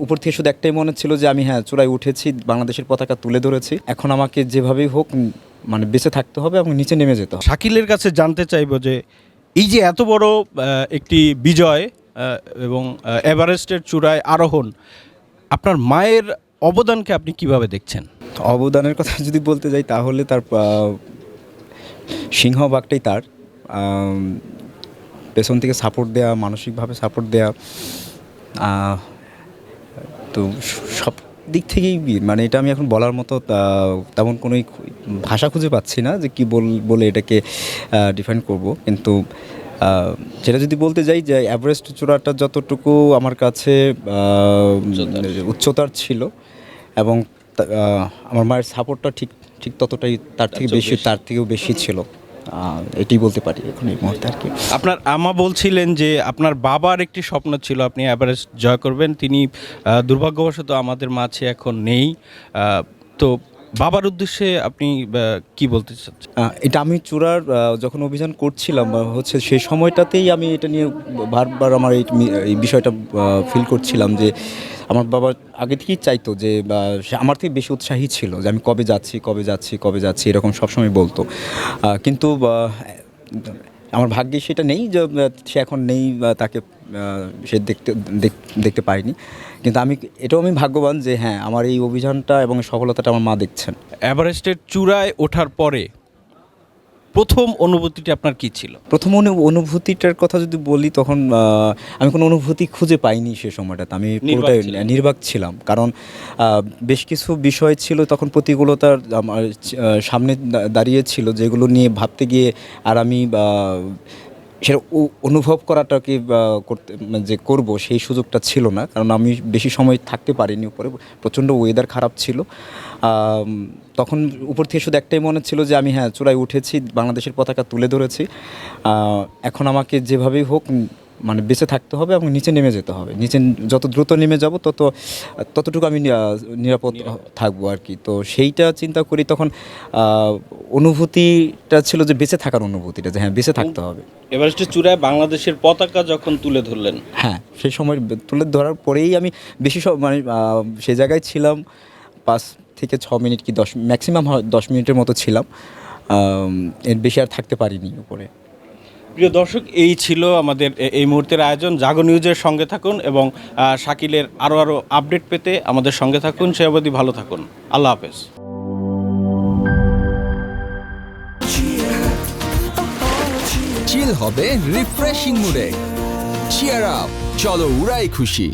উপর থেকে শুধু একটাই মনে ছিল যে আমি চূড়ায় উঠেছি, বাংলাদেশের পতাকা তুলে ধরেছি, এখন আমাকে যেভাবেই হোক মানে বেঁচে থাকতে হবে এবং নিচে নেমে যেতে হবে। শাকিলের কাছে জানতে চাইবো যে এই যে এত বড় একটি বিজয় এবং এভারেস্টের চূড়ায় আরোহণ, আপনার মায়ের অবদানকে আপনি কিভাবে দেখছেন? অবদানের কথা যদি বলতে যাই তাহলে তার সিংহভাগটাই তার। পেছন থেকে সাপোর্ট দেওয়া, মানসিকভাবে সাপোর্ট দেওয়া, তো সব দিক থেকেই মানে এটা আমি এখন বলার মতো তেমন কোনো ভাষা খুঁজে পাচ্ছি না যে কী বলে এটাকে ডিফাইন করব। কিন্তু যেটা যদি বলতে যাই যে এভারেস্ট চূড়াটা যতটুকু আমার কাছে উচ্চতার ছিল এবং আমার মায়ের সাপোর্টটা ঠিক ঠিক ততটাই তার থেকেও বেশি ছিল, এটাই বলতে পারি এখন এই মুহূর্তে আর কি। আপনার আম্মা বলছিলেন যে আপনার বাবার একটি স্বপ্ন ছিল আপনি এভারেস্ট জয় করবেন, তিনি দুর্ভাগ্যবশত আমাদের মাঝে এখন নেই। তো বাবার উদ্দেশ্যে আপনি কি বলতে চাচ্ছেন? এটা আমি চূড়ার যখন অভিযান করছিলাম হচ্ছে সেই সময়টাতেই আমি এটা নিয়ে বারবার আমার এই বিষয়টা ফিল করছিলাম যে আমার বাবা আগে থেকেই চাইতো যে সে আমার থেকে বেশি উৎসাহী ছিল যে আমি কবে যাচ্ছি এরকম সবসময় বলতো। কিন্তু আমার ভাগ্যে সেটা নেই যে সে এখন নেই, তাকে সে দেখতে পাইনি। কিন্তু এটাও আমি ভাগ্যবান যে হ্যাঁ, আমার এই অভিযানটা এবং সফলতাটা আমার মা দেখছেন। এভারেস্টের চূড়ায় ওঠার পরে প্রথম অনুভূতিটি আপনার কী ছিল? প্রথম অনুভূতিটার কথা যদি বলি তখন আমি কোনো অনুভূতি খুঁজে পাইনি সে সময়টাতে। আমি পুরোটাই নির্বাক ছিলাম, কারণ বেশ কিছু বিষয় ছিল তখন প্রতিকূলতার আমার সামনে দাঁড়িয়েছিল, যেগুলো নিয়ে ভাবতে গিয়ে আর আমি সেটা অনুভব করাটাকে যে করব সেই সুযোগটা ছিল না, কারণ আমি বেশি সময় থাকতে পারিনি উপরে, প্রচণ্ড ওয়েদার খারাপ ছিল। তখন উপর থেকে শুধু একটাই মনে ছিল যে আমি চূড়ায় উঠেছি, বাংলাদেশের পতাকা তুলে ধরেছি, এখন আমাকে যেভাবেই হোক মানে বেঁচে থাকতে হবে এবং নিচে নেমে যেতে হবে। নিচে যত দ্রুত নেমে যাব ততটুকু আমি নিরাপদ থাকবো আর কি। তো সেইটা চিন্তা করি তখন অনুভূতিটা ছিল যে বেঁচে থাকার অনুভূতিটা, যে হ্যাঁ বেঁচে থাকতে হবে। এভারেস্টের চূড়ায় বাংলাদেশের পতাকা যখন তুলে ধরলেন, হ্যাঁ সেই সময় তুলে ধরার পরেই আমি বেশি মানে সেই জায়গায় ছিলাম 5 থেকে 6 মিনিট কি 10, ম্যাক্সিমাম 10 মিনিটের মতো ছিলাম, এর বেশি আর থাকতে পারিনি উপরে। প্রিয় দর্শক, এই ছিল আমাদের এই মুহূর্তের আয়োজন। জাগো নিউজের সঙ্গে থাকুন এবং শাকিলের আরও আপডেট পেতে আমাদের সঙ্গে থাকুন। সে অবধি ভালো থাকুন। আল্লাহ হাফেজ। চিল হবে রিফ্রেশিং মুডে। চিয়ার আপ, চলো উড়াই খুশি।